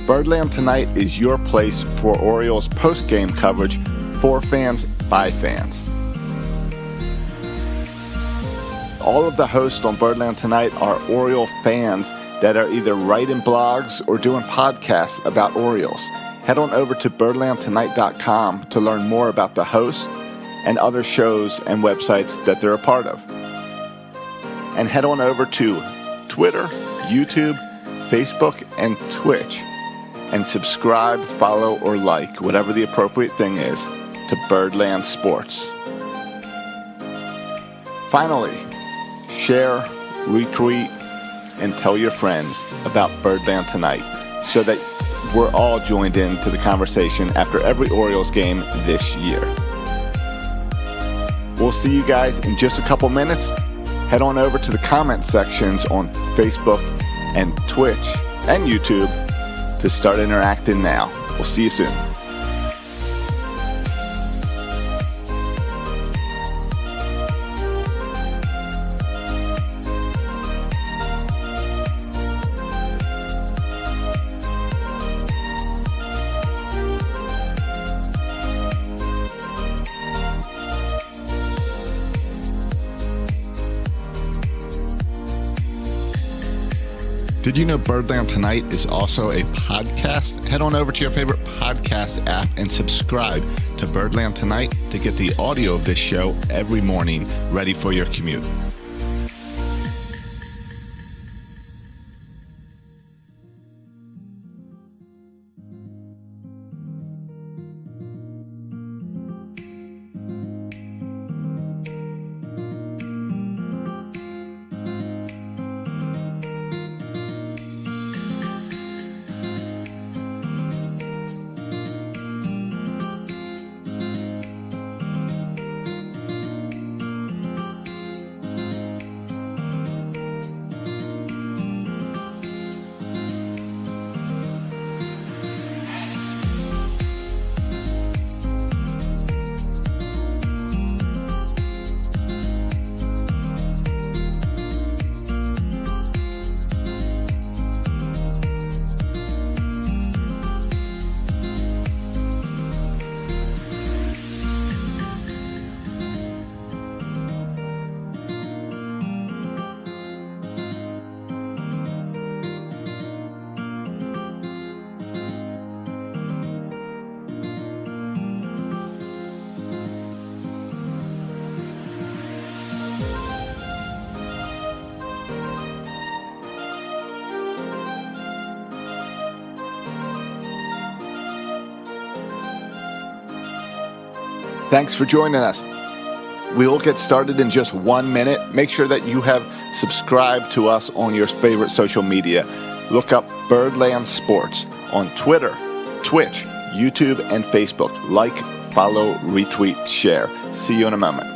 Birdland Tonight is your place for Orioles post-game coverage for fans by fans. All of the hosts on Birdland Tonight are Oriole fans that are either writing blogs or doing podcasts about Orioles. Head on over to birdlandtonight.com to learn more about the hosts and other shows and websites that they're a part of. And head on over to Twitter, YouTube, Facebook, and Twitch and subscribe, follow, or like, whatever the appropriate thing is, to Birdland Sports. Finally, share, retweet, and tell your friends about Birdland Tonight so that we're all joined into the conversation after every Orioles game this year. We'll see you guys in just a couple minutes. Head on over to the comment sections on Facebook and Twitch and YouTube to start interacting now. We'll see you soon. Did you know Birdland Tonight is also a podcast? Head on over to your favorite podcast app and subscribe to Birdland Tonight to get the audio of this show every morning ready for your commute. Thanks for joining us. We'll get started in just 1 minute. Make sure that you have subscribed to us on your favorite social media. Look up Birdland Sports on Twitter, Twitch, YouTube, and Facebook. Like, follow, retweet, share. See you in a moment.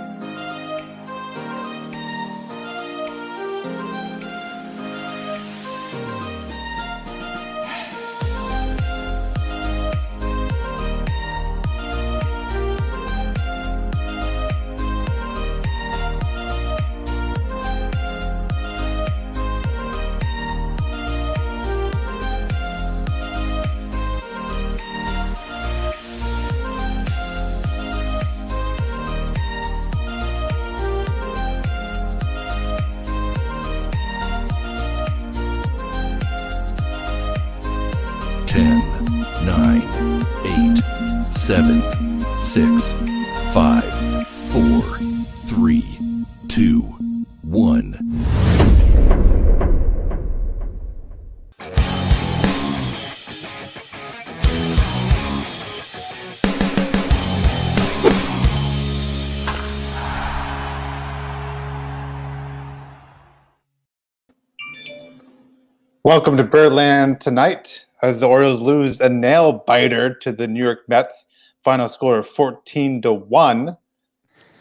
Welcome to Birdland Tonight, as the Orioles lose a nail-biter to the New York Mets. Final score of 14-1.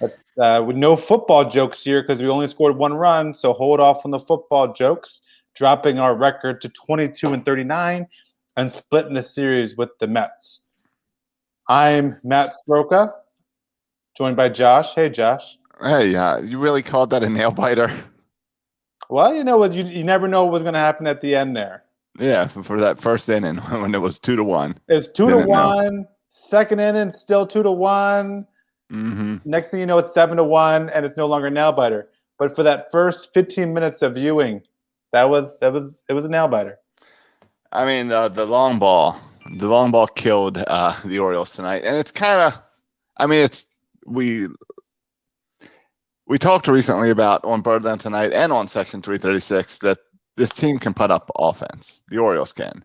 With no football jokes here because we only scored one run, so hold off on the football jokes, dropping our record to 22-39 and splitting the series with the Mets. I'm Matt Sroka, joined by Josh. Hey, Josh. Hey, you really called that a nail-biter? Well, you know what? You never know what's going to happen at the end there. Yeah, for that first inning when it was 2-1. It was 2 to Didn't know. 1. Second inning, still 2 to 1. Mm-hmm. Next thing you know, it's 7 to 1, and it's no longer nail biter. But for that first 15 minutes of viewing, it was a nail biter. I mean, the long ball killed the Orioles tonight, and it's kind of, I mean, it's we talked recently about on Birdland Tonight and on Section 336 that this team can put up offense. The Orioles can.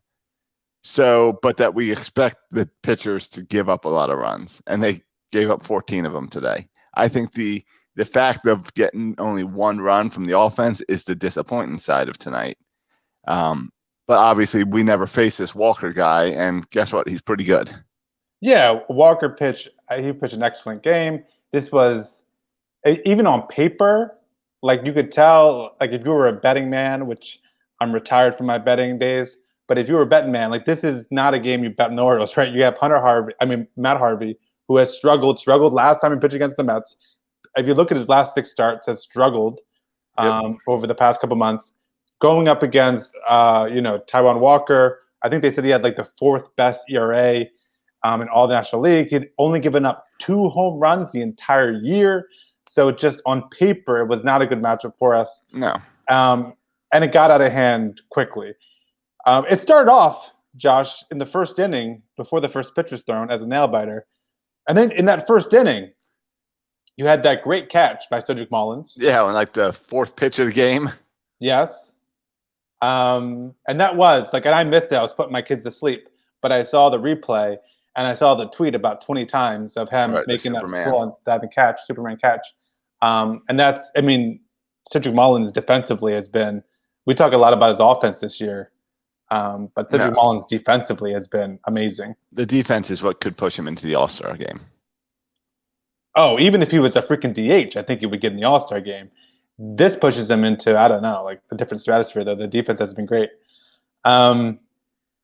So, but that we expect the pitchers to give up a lot of runs, and they gave up 14 of them today. I think the fact of getting only one run from the offense is the disappointing side of tonight. But obviously, we never faced this Walker guy, and guess what? He's pretty good. Yeah, Walker pitched. He pitched an excellent game. This was, even on paper, like you could tell, like if you were a betting man, which I'm retired from my betting days, but if you were a betting man, like this is not a game you bet in the Orioles, right? You have Matt Harvey, who has struggled last time he pitched against the Mets. If you look at his last 6 starts, has struggled over the past couple months. Going up against, Taijuan Walker, I think they said he had like the 4th best ERA in all the National League. He'd only given up 2 home runs the entire year. So just on paper, it was not a good matchup for us. No. And it got out of hand quickly. It started off, Josh, in the first inning, before the first pitch was thrown, as a nail biter. And then in that first inning, you had that great catch by Cedric Mullins. Yeah, on like the 4th pitch of the game. Yes. And that was like, and I missed it. I was putting my kids to sleep, but I saw the replay and I saw the tweet about 20 times of him making that full diving catch, Superman catch. And that's, I mean, Cedric Mullins defensively has been, we talk a lot about his offense this year, but Cedric Mullins defensively has been amazing. The defense is what could push him into the All-Star game. Oh, even if he was a freaking DH, I think he would get in the All-Star game. This pushes him into, I don't know, like a different stratosphere, though. The defense has been great. And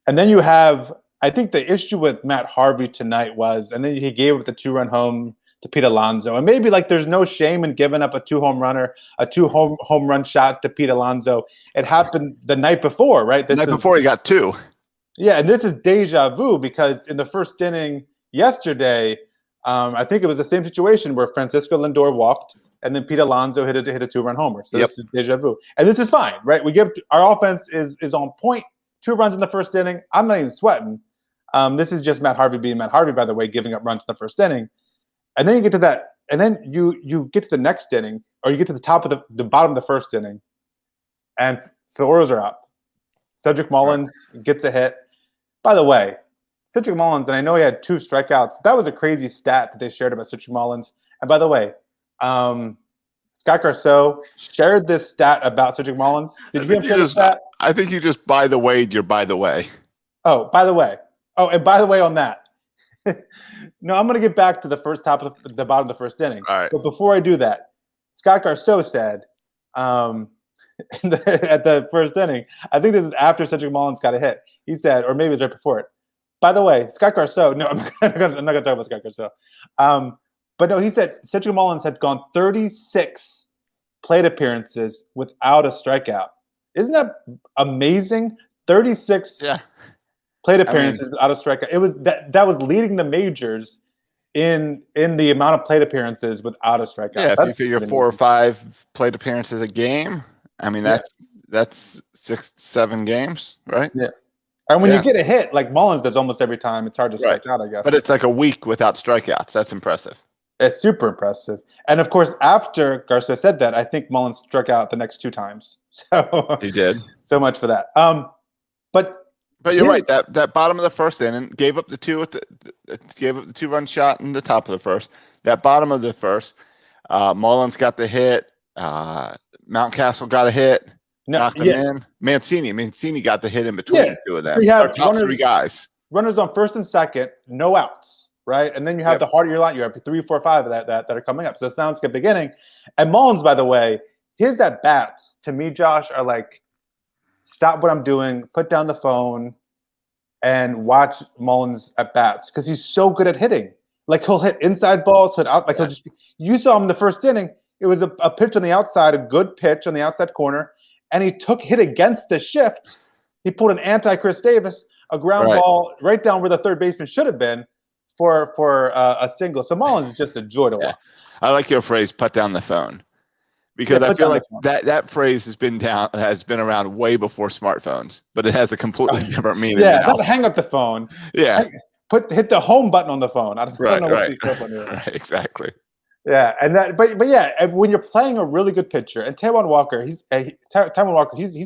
then you have, I think the issue with Matt Harvey tonight was, and then he gave up the 2-run home to Pete Alonso. And maybe like there's no shame in giving up a 2-home run shot to Pete Alonso. It happened the night before, right? The night before he got 2. Yeah, and this is deja vu because in the first inning yesterday, I think it was the same situation where Francisco Lindor walked, and then Pete Alonso hit a 2-run homer. So This is deja vu. And this is fine, right? Our offense is on point. 2 runs in the first inning. I'm not even sweating. This is just Matt Harvey being Matt Harvey, by the way, giving up runs in the first inning. And then you get to that, and then you get to the next inning, or you get to the top of the bottom of the first inning, and so the Orioles are up. Cedric Mullins gets a hit. By the way, Cedric Mullins, and I know he had 2 strikeouts. That was a crazy stat that they shared about Cedric Mullins. And by the way, Scott Garceau shared this stat about Cedric Mullins. Did you hear this stat? I think you just by the way, you're by the way. Oh, by the way. Oh, and by the way on that. No, I'm going to get back to the bottom of the first inning. All right. But before I do that, Scott Garceau said at the first inning, I think this is after Cedric Mullins got a hit. He said, or maybe it was right before it. By the way, Scott Garceau, no, I'm not going to talk about Scott Garceau. But no, he said Cedric Mullins had gone 36 plate appearances without a strikeout. Isn't that amazing? 36 plate appearances without a strikeout. It was that was leading the majors in the amount of plate appearances without a strikeout. Yeah, if you figure 4 or 5 plate appearances a game, I mean that's 6-7 games, right? Yeah. And when you get a hit like Mullins does almost every time, it's hard to strike out, I guess. But it's like a week without strikeouts. That's impressive. It's super impressive. And of course, after Garceau said that, I think Mullins struck out the next 2 times. So he did. So much for that. But you're right. That bottom of the first inning gave up the 2-run shot in the top of the first. That bottom of the first, Mullins got the hit. Mountcastle got a hit. Knocked him in. Mancini got the hit in between the 2 of them. You have top 3 guys. Runners on first and second, no outs, right? And then you have the heart of your line. You have 3, 4, 5 of that are coming up. So it sounds like a beginning. And Mullins, by the way, his at-bats, to me, Josh, are like, stop what I'm doing, put down the phone, and watch Mullins at-bats because he's so good at hitting. Like, he'll hit inside balls, hit out. Like, he'll just – you saw him in the first inning. It was a pitch on the outside, a good pitch on the outside corner, and he hit against the shift He pulled an anti-Chris Davis, a ground ball right down where the third baseman should have been for a single. So Mullins is just a joy to watch. I like your phrase, put down the phone. Because I feel like that phrase has been around way before smartphones, but it has a completely different meaning now. Not hang up the phone. Yeah. Hit the home button on the phone. I don't know what the equivalent is. Right, exactly. Yeah, and when you're playing a really good pitcher, and Taijuan Walker, he's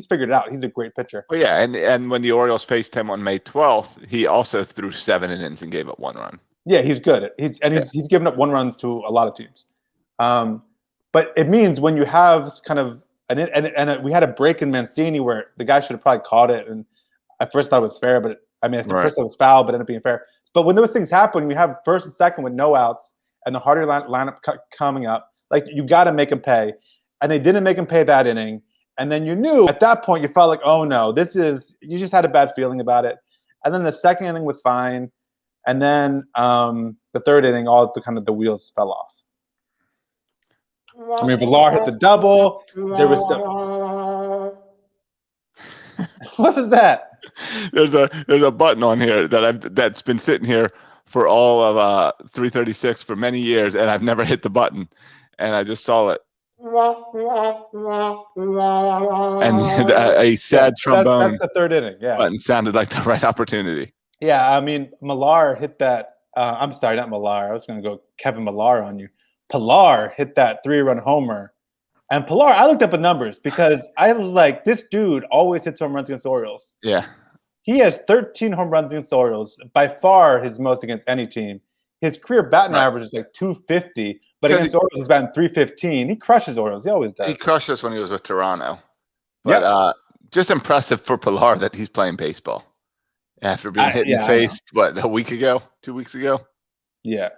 figured it out. He's a great pitcher. Well, yeah, and when the Orioles faced him on May 12th, he also threw 7 innings and gave up 1 run. Yeah, he's good. He's given up 1 runs to a lot of teams. But it means when you have kind of we had a break in Mancini where the guy should have probably caught it, and at first thought it was fair, but at first it was foul, but ended up being fair. But when those things happen, we have first and second with no outs, and the Hardy lineup coming up, like you got to make him pay, and they didn't make him pay that inning, and then you knew at that point you felt like, oh no, you just had a bad feeling about it, and then the second inning was fine, and then the third inning, all the wheels fell off. I mean, Villar hit the double. There was what was that? There's a button on here that's been sitting here for all of 336 for many years, and I've never hit the button, and I just saw it. And a sad trombone. That's the third inning. Yeah, button sounded like the right opportunity. Yeah, I mean, Millar hit that. I'm sorry, not Millar. I was going to go Kevin Millar on you. Pilar hit that 3-run homer. And Pilar, I looked up the numbers because I was like, this dude always hits home runs against the Orioles. Yeah. He has 13 home runs against the Orioles, by far his most against any team. His career batting average is like 250, but against the Orioles he's batting 315. He crushes Orioles. He always does. He crushed us when he was with Toronto. But just impressive for Pilar that he's playing baseball after being hit in the face, a week ago, 2 weeks ago? Yeah.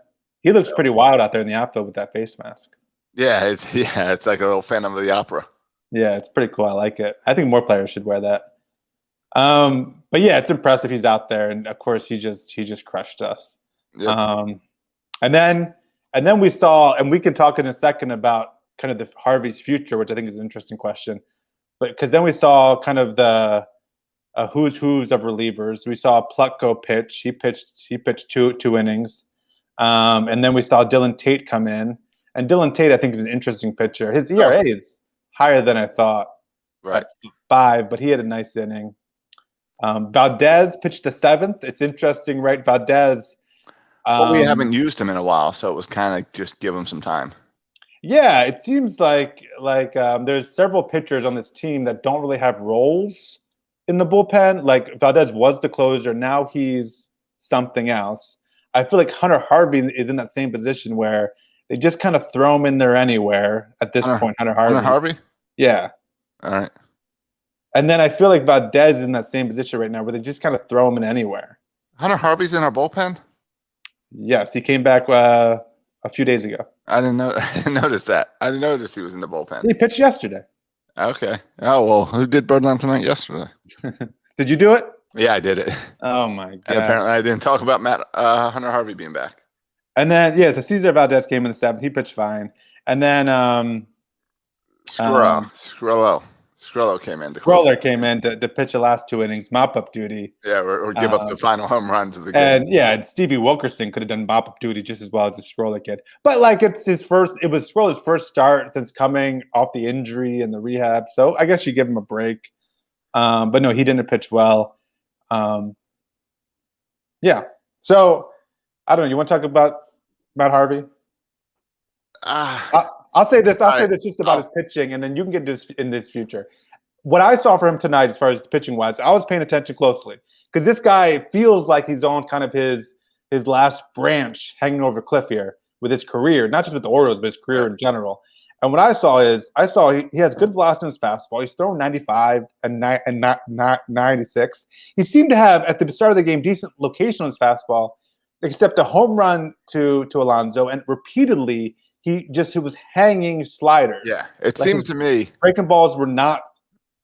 He looks pretty wild out there in the outfield with that face mask. Yeah, it's like a little Phantom of the Opera. Yeah, it's pretty cool. I like it. I think more players should wear that. But yeah, it's impressive he's out there, and of course he just crushed us. Yep. And then we saw, and we can talk in a second about kind of the Harvey's future, which I think is an interesting question. But because then we saw kind of the who's of relievers. We saw Plutko pitch. He pitched two innings. And then we saw Dylan Tate come in. And Dylan Tate, I think, is an interesting pitcher. His ERA is higher than I thought. Right. At 5, but he had a nice inning. Valdez pitched the 7th. It's interesting, right? Valdez. We haven't used him in a while, so it was kind of just give him some time. Yeah, it seems like there's several pitchers on this team that don't really have roles in the bullpen. Like Valdez was the closer. Now he's something else. I feel like Hunter Harvey is in that same position where they just kind of throw him in there anywhere at this point. Hunter Harvey? Yeah. All right. And then I feel like Valdez is in that same position right now where they just kind of throw him in anywhere. Hunter Harvey's in our bullpen? Yes, he came back a few days ago. I didn't notice that. I didn't notice he was in the bullpen. He pitched yesterday. Okay. Oh, well, who did Birdland Tonight yesterday? Did you do it? Yeah, I did it. Oh, my God. And apparently I didn't talk about Hunter Harvey being back. And then, so Cesar Valdez came in the 7th. He pitched fine. And then Skrello came in. Scroller came in to pitch the last 2 innings, mop-up duty. Yeah, or give up the final home runs of the game. And Stevie Wilkerson could have done mop-up duty just as well as the Scroller kid. But like it was Scroller's first start since coming off the injury and the rehab. So I guess you give him a break. But no, he didn't pitch well. Yeah. So I don't know. You want to talk about Harvey? I'll say this. I'll say this just about his pitching, and then you can get in this future. What I saw for him tonight, as far as pitching wise, I was paying attention closely because this guy feels like he's on kind of his last branch hanging over a cliff here with his career, not just with the Orioles, but his career in general. And what I saw he has good velocity in his fastball. He's thrown 95 and 96. He seemed to have at the start of the game decent location on his fastball, except a home run to Alonso, and repeatedly. He was hanging sliders. Yeah, it seemed to me breaking balls were not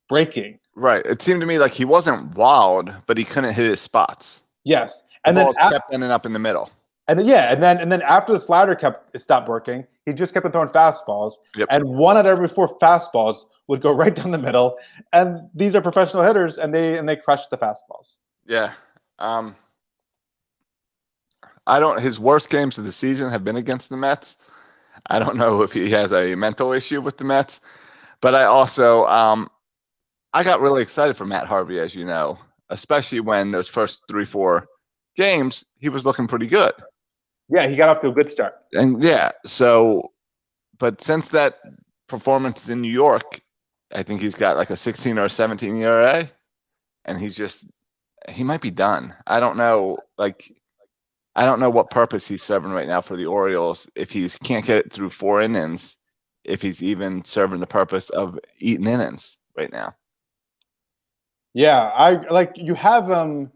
breaking. Right. It seemed to me like he wasn't wild, but he couldn't hit his spots. Yes, and the balls kept ending up in the middle. And then after the slider stopped working, he just kept throwing fastballs. Yep. And 1 out of every 4 fastballs would go right down the middle, and these are professional hitters, and they crush the fastballs. Yeah. I don't. His worst games of the season have been against the Mets. I don't know if he has a mental issue with the Mets, but I also I got really excited for Matt Harvey, as you know, especially when those first 3-4 games he was looking pretty good. Yeah, he got off to a good start. And yeah, so but since that performance in New York, I think he's got like a 16 or a 17 ERA, and he might be done. I don't know. I don't know what purpose he's serving right now for the Orioles. If he can't get it through 4 innings, if he's even serving the purpose of eating innings right now. Yeah, you have him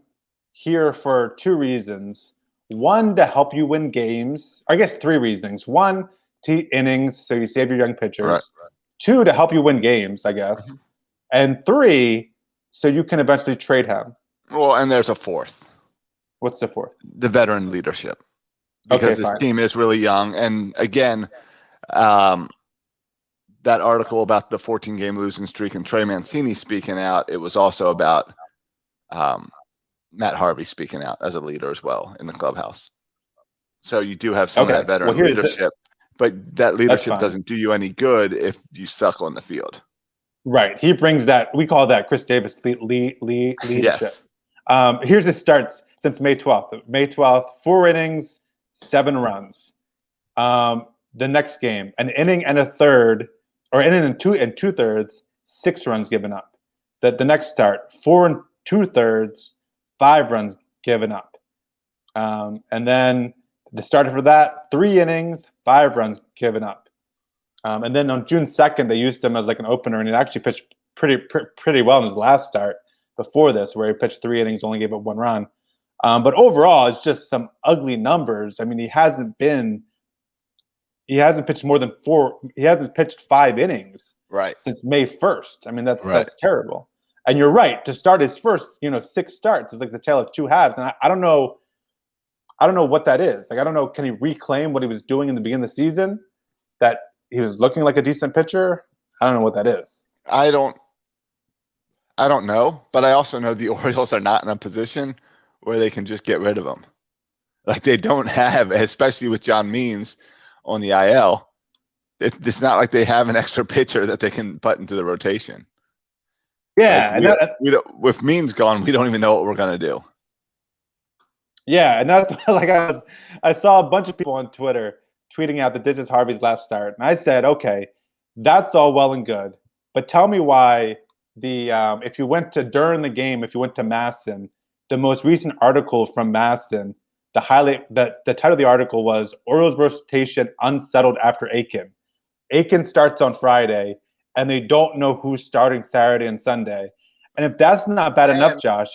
here for 2 reasons. One, to help you win games. I guess 3 reasons. One, to eat innings, so you save your young pitchers. Right. 2, to help you win games, I guess. Mm-hmm. And 3, so you can eventually trade him. Well, and there's a 4th. What's the 4th? The veteran leadership. Because this team is really young. And again, that article about the 14-game losing streak and Trey Mancini speaking out, it was also about Matt Harvey speaking out as a leader as well in the clubhouse. So you do have some of that veteran leadership, but that leadership doesn't do you any good if you suck on the field. Right. He brings that. We call that Chris Davis leadership. Yes. Here's his starts since May 12th. May 12th, 4 innings, 7 runs. The next game, an inning and a third, or inning and 2/3, 6 runs given up. The next start, 4 2/3, 5 runs given up. And then the starter for that, 3 innings, 5 runs given up. And then on June 2nd, they used him as like an opener, and he actually pitched pretty well in his last start before this, where he pitched 3 innings, only gave up 1 run. But overall, it's just some ugly numbers. I mean, he hasn't pitched more than 4. He hasn't pitched 5 innings since May 1st. I mean, that's terrible. And you're right, to start his first, 6 starts is like the tale of 2 halves. And I don't know what that is. Like, I don't know, can he reclaim what he was doing in the beginning of the season? That he was looking like a decent pitcher? I don't know what that is. I don't know, but I also know the Orioles are not in a position where they can just get rid of him. Like, they don't have, especially with John Means on the IL, it's not like they have an extra pitcher that they can put into the rotation. Yeah. With Means gone, we don't even know what we're going to do. Yeah, and that's like I saw a bunch of people on Twitter tweeting out that this is Harvey's last start. And I said, okay, that's all well and good. But tell me why if you went to MASN, the most recent article from MASN, the title of the article was Orioles rotation unsettled after Aiken. Aiken starts on Friday, and they don't know who's starting Saturday and Sunday. And if that's not bad enough, Josh,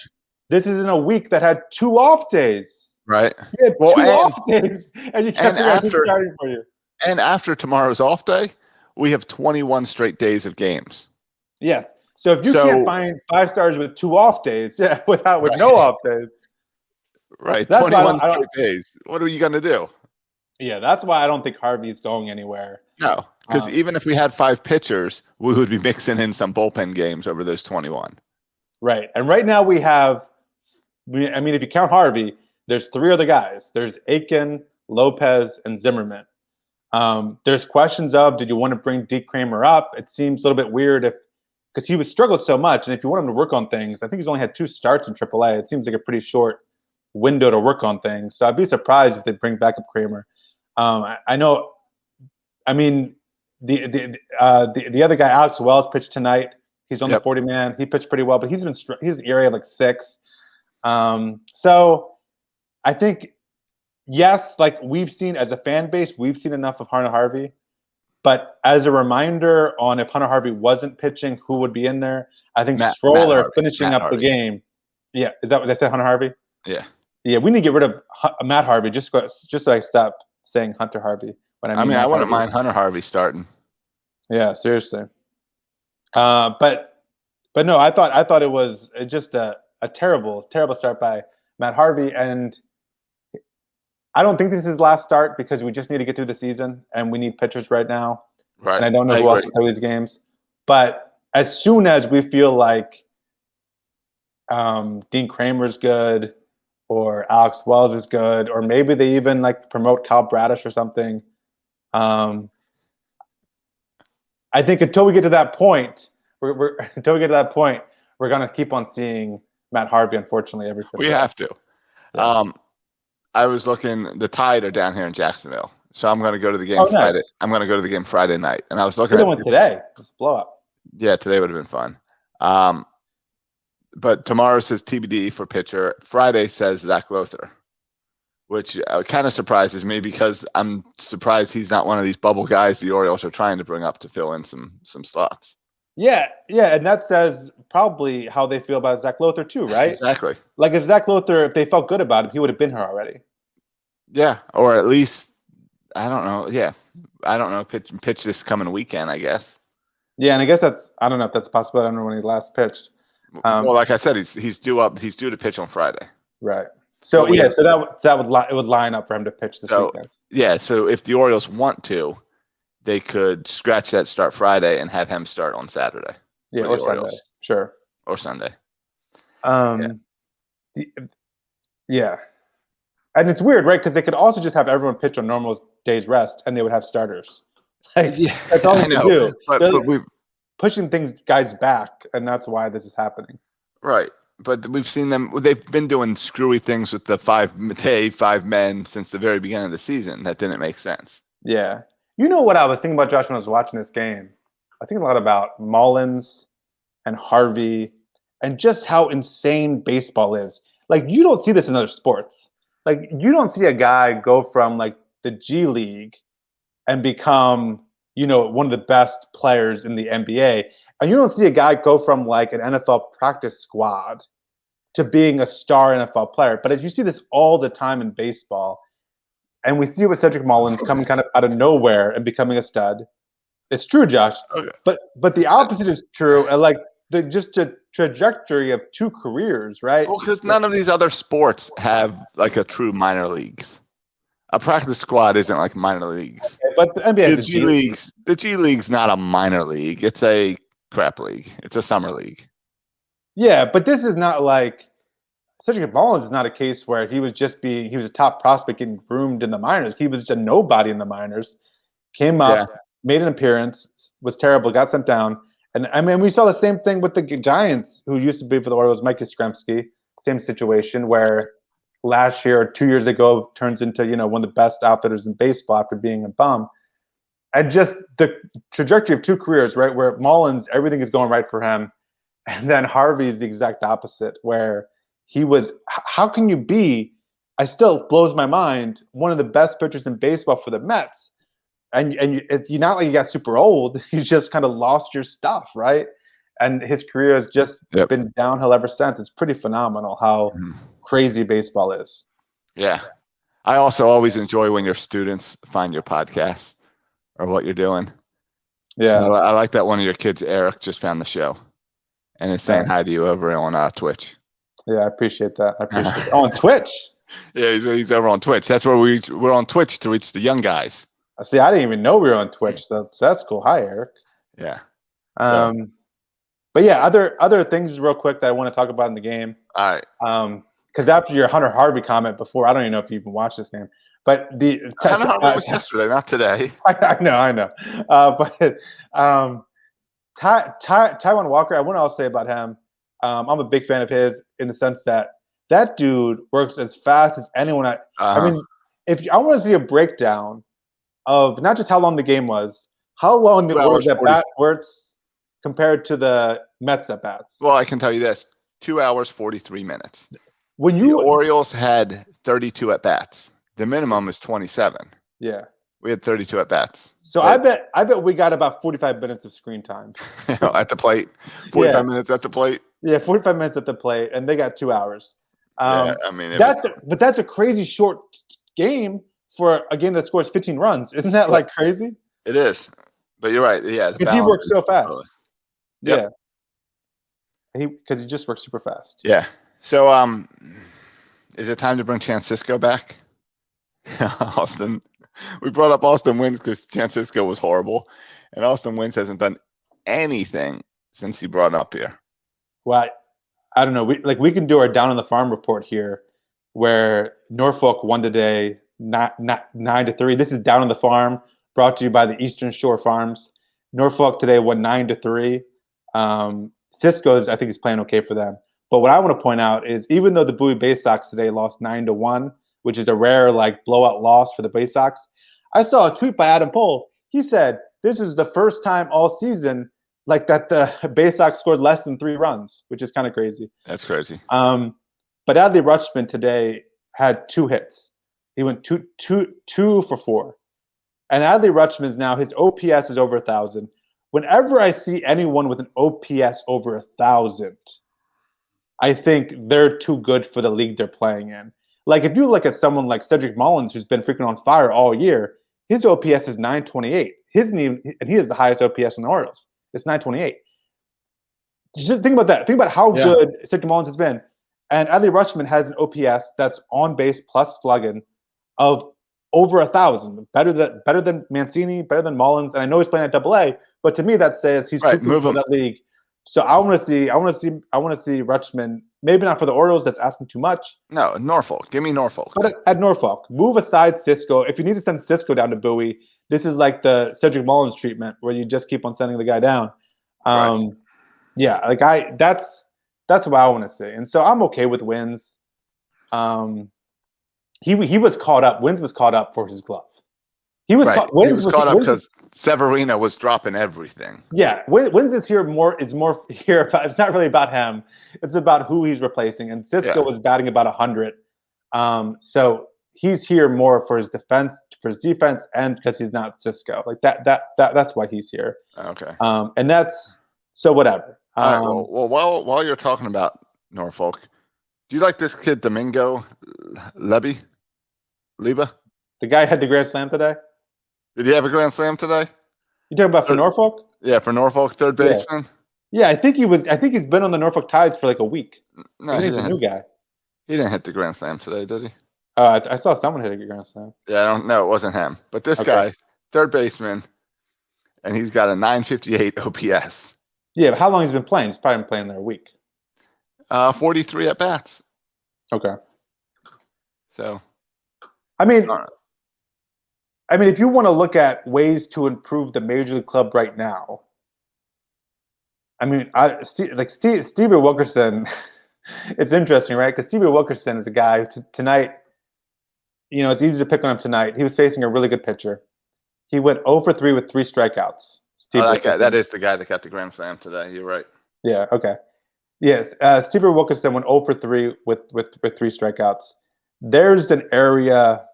this is in a week that had 2 off days. Right. You had 2 off days, and you can't figure out who's starting for you. And after tomorrow's off day, we have 21 straight days of games. Yes. So if you can't find 5 stars with 2 off days, with no off days. Right. 21 straight days. What are you going to do? Yeah, that's why I don't think Harvey is going anywhere. No, because even if we had 5 pitchers, we would be mixing in some bullpen games over those 21. Right. And right now if you count Harvey, there's 3 other guys. There's Aiken, Lopez, and Zimmerman. There's questions of, did you want to bring Deke Kramer up? It seems a little bit weird because he was struggled so much, and if you want him to work on things, I think he's only had 2 starts in AAA. It seems like a pretty short window to work on things. So I'd be surprised if they bring back up Kramer. I know. I mean, the other guy, Alex Wells, pitched tonight. He's on the 40-man. He pitched pretty well, but he's an ERA of like 6. So I think, yes, like we've seen as a fan base, we've seen enough of Hunter Harvey. But as a reminder on if Hunter Harvey wasn't pitching, who would be in there? I think Stroller finishing up the game. Yeah, is that what they said, Hunter Harvey? Yeah. Yeah, we need to get rid of Matt Harvey just so I stop saying Hunter Harvey. I wouldn't mind Hunter Harvey starting. Yeah, seriously. But no, I thought it was just a terrible start by Matt Harvey, and I don't think this is his last start because we just need to get through the season and we need pitchers right now. Right. And I don't know who else to play these games. But as soon as we feel like Dean Kramer's good or Alex Wells is good, or maybe they even like promote Kyle Bradish or something. I think until we get to that point, we're gonna keep on seeing Matt Harvey. Unfortunately, every We have to. Yeah. I was looking. The Tide are down here in Jacksonville, so I'm going to go to the game Oh, Friday. nice. I'm going to go to the game Friday night, and I was looking Could at have went today. It was a blowout. Yeah, today would have been fun. But tomorrow says TBD for pitcher. Friday says Zach Lothar, which kind of surprises me because I'm surprised he's not one of these bubble guys the Orioles are trying to bring up to fill in some slots. Yeah, and that says probably how they feel about Zach Lothar too, right? Exactly. Like if Zach Lothar, if they felt good about him, he would have been here already. Yeah, or at least I don't know. Yeah, I don't know. Pitch this coming weekend, I guess. Yeah, and I guess I don't know if that's possible. I don't know when he last pitched. Well, like I said, he's due to pitch on Friday. Right. So it would line up for him to pitch this weekend. Yeah, so if the Orioles want to, they could scratch that start Friday and have him start on Saturday. Yeah, or Sunday. Sure. Or Sunday. Yeah. And it's weird, right? Because they could also just have everyone pitch on normal days rest, and they would have starters. Like, yeah, that's all they do. But we've pushing guys back, and that's why this is happening. Right. But we've seen them. They've been doing screwy things with the 5 men since the very beginning of the season. That didn't make sense. Yeah. You know what I was thinking about, Josh, when I was watching this game? I was thinking a lot about Mullins and Harvey and just how insane baseball is. Like, you don't see this in other sports. Like, you don't see a guy go from, like, the G League and become, one of the best players in the NBA. And you don't see a guy go from, like, an NFL practice squad to being a star NFL player. But as you see this all the time in baseball, and we see it with Cedric Mullins coming kind of out of nowhere and becoming a stud. It's true, Josh. Okay. But the opposite is true. And like the trajectory of 2 careers, right? Well, because none of these other sports have like a true minor leagues. A practice squad isn't like minor leagues. Okay, but the NBA the G League's not a minor league. It's a crap league. It's a summer league. Yeah, but this is not like Cedric Mullins is not a case where he was a top prospect getting groomed in the minors. He was just a nobody in the minors. Came up, made an appearance, was terrible, got sent down. And I mean, we saw the same thing with the Giants, who used to be for the Orioles, Mike Yastrzemski. Same situation where last year or 2 years ago turns into, one of the best outfitters in baseball after being a bum. And just the trajectory of 2 careers, right, where Mullins, everything is going right for him. And then Harvey is the exact opposite, where he was, how can you be, I still blows my mind, one of the best pitchers in baseball for the Mets. And you're not like you got super old, you just kind of lost your stuff, right? And his career has just been downhill ever since. It's pretty phenomenal how crazy baseball is. Yeah. I also always enjoy when your students find your podcast or what you're doing. Yeah. So I like that one of your kids, Eric, just found the show and is saying hi to you over on Twitch. Yeah, I appreciate that. On Twitch? Yeah, he's over on Twitch. That's where we're on Twitch to reach the young guys. See, I didn't even know we were on Twitch. So that's cool. Hi, Eric. Yeah. But yeah, other things real quick that I want to talk about in the game. All right. Because after your Hunter Harvey comment before, I don't even know if you even watched this game. But Hunter Harvey was yesterday, not today. I know. But Taijuan Walker, I want to also say about him. I'm a big fan of his in the sense that dude works as fast as anyone. I mean, if I want to see a breakdown of not just how long the game was, how long the Orioles at bat works compared to the Mets at bats. Well, I can tell you this: 2 hours 43 minutes. When the Orioles had 32 at bats, the minimum is 27. Yeah, we had 32 at bats. So I bet we got about 45 minutes of screen time at the plate. 45 minutes at the plate. Yeah, 45 minutes at the plate, and they got 2 hours. I mean, but that's a crazy short game for a game that scores 15 runs. Isn't that like crazy? It is, but you're right. Yeah, he works so fast. Totally. Yeah, because he just works super fast. Yeah. So, is it time to bring Francisco back? Austin. We brought up Austin Wynns because Francisco was horrible, and Austin Wynns hasn't done anything since he brought up here. Well, I don't know. We can do our down on the farm report here, where Norfolk won today 9-3. This is down on the farm, brought to you by the Eastern Shore Farms. Norfolk today won 9-3. Cisco's, I think, is playing okay for them. But what I want to point out is even though the Bowie Bay Sox today lost 9-1, which is a rare blowout loss for the Bay Sox, I saw a tweet by Adam Pohl. He said this is the first time all season that the Bay Sox scored less than 3 runs, which is kind of crazy. That's crazy. But Adley Rutschman today had 2 hits. He went two for 4. And Adley Rutschman's now, his OPS is over 1,000. Whenever I see anyone with an OPS over 1,000, I think they're too good for the league they're playing in. If you look at someone like Cedric Mullins, who's been freaking on fire all year, his OPS is 928. And he is the highest OPS in the Orioles. It's 928. Just think about that. Think about how good Cedric Mullins has been. And Adley Rutschman has an OPS that's on base plus slugging of over 1,000. Better than Mancini, better than Mullins. And I know he's playing at AA, but to me that says he's too good for that league. So I want to see Rutschman. Maybe not for the Orioles. That's asking too much. No, Norfolk. Give me Norfolk. But at Norfolk, move aside Cisco. If you need to send Cisco down to Bowie, this is like the Cedric Mullins treatment, where you just keep on sending the guy down. Right. Yeah, that's what I want to see, and so I'm okay with Wins. He was caught up. Wins was caught up for his glove. He was caught up because Severino was dropping everything. Yeah, Wins is more here about. It's not really about him. It's about who he's replacing. And Cisco was batting about 100. So he's here more for his defense, and because he's not Cisco. That's why he's here. Okay. And that's so whatever. All right, well, while you're talking about Norfolk, do you like this kid Domingo Leba? The guy had the grand slam today. Did he have a grand slam today? You talking about for Norfolk? Yeah, for Norfolk, third baseman. Yeah, I think he's been on the Norfolk Tides for a week. No, he's a new guy. He didn't hit the grand slam today, did he? I saw someone hit a grand slam. Yeah, I don't know. It wasn't him. But this guy, third baseman, and he's got a 958 OPS. Yeah, but how long he's been playing? He's probably been playing there a week. 43 at bats. Okay. So, I mean, if you want to look at ways to improve the major league club right now, Stevie Wilkerson. It's interesting, right? Because Stevie Wilkerson is a guy tonight. It's easy to pick on him tonight. He was facing a really good pitcher. He went 0 for 3 with 3 strikeouts. That is the guy that got the grand slam today. You're right. Yeah. Okay. Yes. Stevie Wilkerson went 0 for 3 with 3 strikeouts. There's an area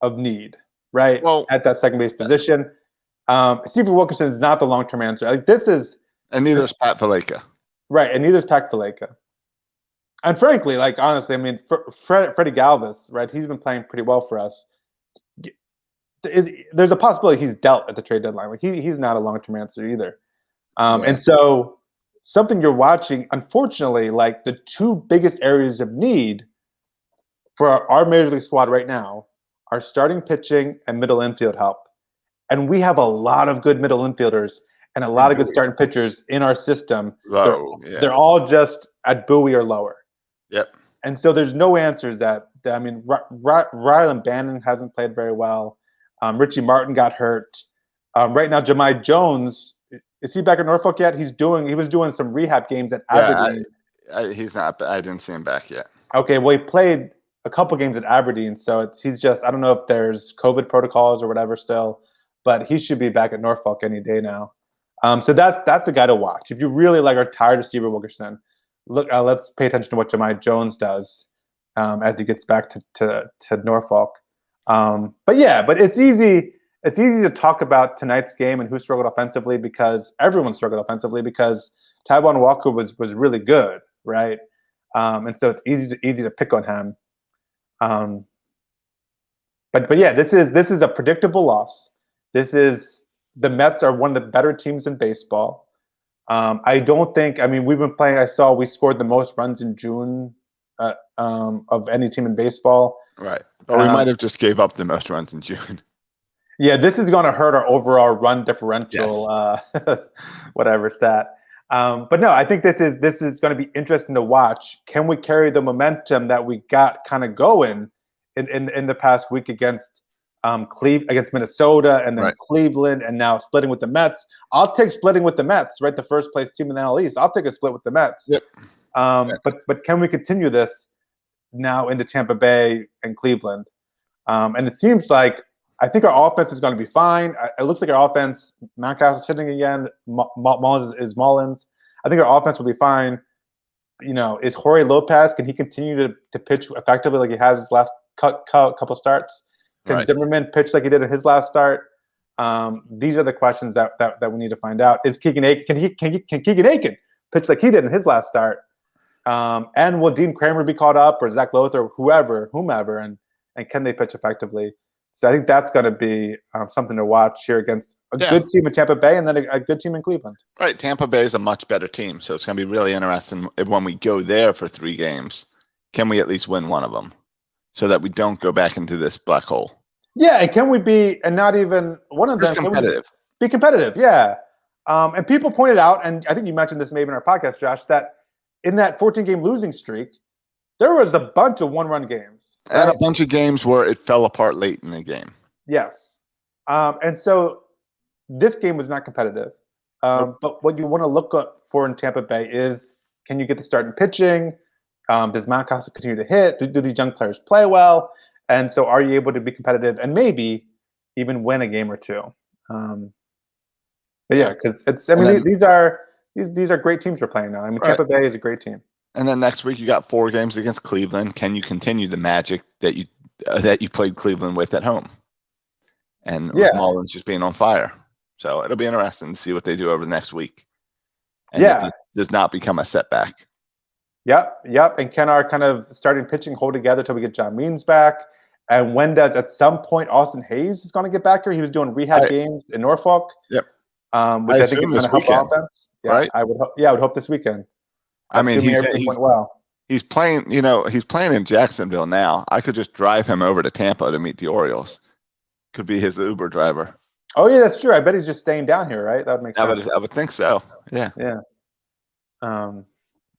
of need, right? Well, at that second base position. Stevie Wilkerson is not the long-term answer. And neither is Pat Valaika. Right, and neither is Pat Valaika. And frankly, honestly, Freddie Galvis, right? He's been playing pretty well for us. There's a possibility he's dealt at the trade deadline. He's not a long-term answer either. And so something you're watching, unfortunately, the 2 biggest areas of need for our major league squad right now are starting pitching and middle infield help. And we have a lot of good middle infielders and a lot of good starting pitchers in our system. They're all just at Bowie or lower. Yep. And so there's no answers Rylan Bannon hasn't played very well. Richie Martin got hurt. Right now, Jahmai Jones, is he back at Norfolk yet? He was doing some rehab games at Aberdeen. He's not. I didn't see him back yet. Okay, well, he played a couple games at Aberdeen, so he's just, I don't know if there's COVID protocols or whatever still, but he should be back at Norfolk any day now. So that's a guy to watch. If you really are tired of Stevie Wilkerson, let's pay attention to what Jahmai Jones does as he gets back to Norfolk. But it's easy to talk about tonight's game and who struggled offensively because everyone struggled offensively because Taijuan Walker was really good, right? And so it's easy to pick on him. But this is a predictable loss. The Mets are one of the better teams in baseball. I don't think. We've been playing. We scored the most runs in June of any team in baseball. Right, but we might have just gave up the most runs in June. Yeah, this is going to hurt our overall run differential, whatever stat. But no, I think this is going to be interesting to watch. Can we carry the momentum that we got kind of going in the past week against against Minnesota and then Right. Cleveland and now splitting with the Mets? I'll take splitting with the Mets, right? The first place team in the NL East. I'll take a split with the Mets. Yep. But can we continue this now into Tampa Bay and Cleveland? And it seems like I think our offense is going to be fine. It looks like our offense, Mountcastle is hitting again. Mullins is Mullins. I think our offense will be fine. Is Jorge Lopez, can he continue to pitch effectively like he has his last couple starts? Can Right. Zimmerman pitch like he did in his last start? These are the questions that we need to find out. Is Keegan Aiken, can Keegan Aiken pitch like he did in his last start? And will Dean Kramer be caught up, or Zach Lothar, whomever, and can they pitch effectively? So I think that's going to be something to watch here against a good team in Tampa Bay and then a good team in Cleveland. Right. Tampa Bay is a much better team, so it's going to be really interesting when we go there for 3 games. Can we at least win one of them so that we don't go back into this black hole? Yeah, and can we be, and not even one of them, competitive. Be competitive, yeah. And people pointed out, and I think you mentioned this maybe in our podcast, Josh, that in that 14-game losing streak, there was a bunch of one-run games. And a bunch of games where it fell apart late in the game. Yes. And so this game was not competitive. But what you want to look for in Tampa Bay is, can you get the start in pitching? Does Mountcastle continue to hit? Do these young players play well? And so are you able to be competitive and maybe even win a game or two? But yeah, because these are great teams we're playing now. I mean, Right. Tampa Bay is a great team. And then next week you got 4 games against Cleveland. Can you continue the magic that you played Cleveland with at home? And with Mullins just being on fire. So it'll be interesting to see what they do over the next week. And if it does not become a setback. Yep. And can our kind of starting pitching hold together till we get John Means back? And when does at some point Austin Hayes is going to get back here? He was doing rehab games in Norfolk. Yep. Which I think is going to help our offense. Yeah, right? I would hope this weekend. I mean, everything went well. He's playing, he's playing in Jacksonville now. I could just drive him over to Tampa to meet the Orioles. Could be his Uber driver. Oh yeah, that's true. I bet he's just staying down here, right? That would make sense. I would think so. Yeah. Yeah.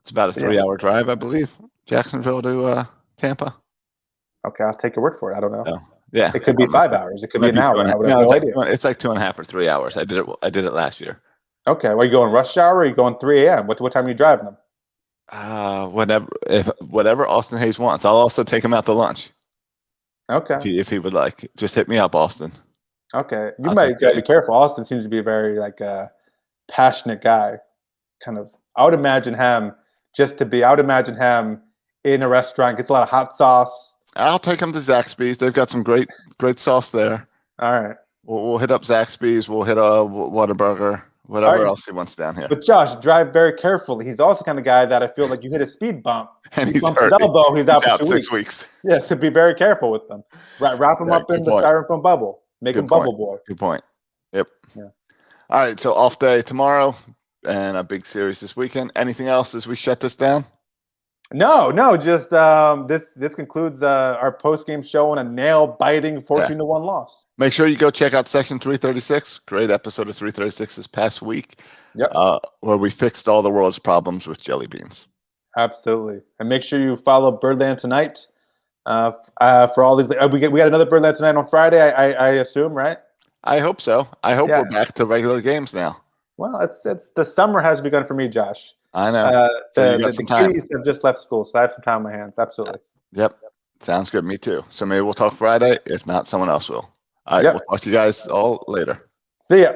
It's about a 3-hour drive, I believe. Jacksonville to Tampa. Okay, I'll take your word for it. I don't know. Oh, yeah. It could be 5 hours. It could be an hour. It's like 2.5 or 3 hours. I did it last year. Okay. Well, are you going rush hour or are you going 3 a.m.? What time are you driving them? Whatever Austin Hayes wants. I'll also take him out to lunch. Okay. If he would like. Just hit me up, Austin. Okay. You might gotta be careful. Austin seems to be a very passionate guy. Kind of I would imagine him in a restaurant, gets a lot of hot sauce. I'll take him to Zaxby's. They've got some great sauce there. All right. We'll hit up Zaxby's. We'll hit a Whataburger. Whatever else he wants down here. But Josh, drive very carefully. He's also the kind of guy that I feel like you hit a speed bump. And he's hurt. Elbow, he's out for 6 weeks. Yeah, so be very careful with them. Wrap him up in the styrofoam bubble. Make him bubble boy. Good point. Yep. Yeah. All right, so off day tomorrow and a big series this weekend. Anything else as we shut this down? No, just this concludes our post-game show and a nail-biting 14-1 loss. Make sure you go check out Section 336. Great episode of 336 this past week. Yep. Where we fixed all the world's problems with jelly beans. Absolutely. And make sure you follow Birdland Tonight for all these. We got another Birdland Tonight on Friday, I assume, right? I hope so. I hope we're back to regular games now. Well, it's the summer has begun for me, Josh. I know. The kiddies have just left school, so I have some time on my hands. Absolutely. Yep. Sounds good. Me too. So maybe we'll talk Friday. If not, someone else will. All right. We'll talk to you guys all later. See ya.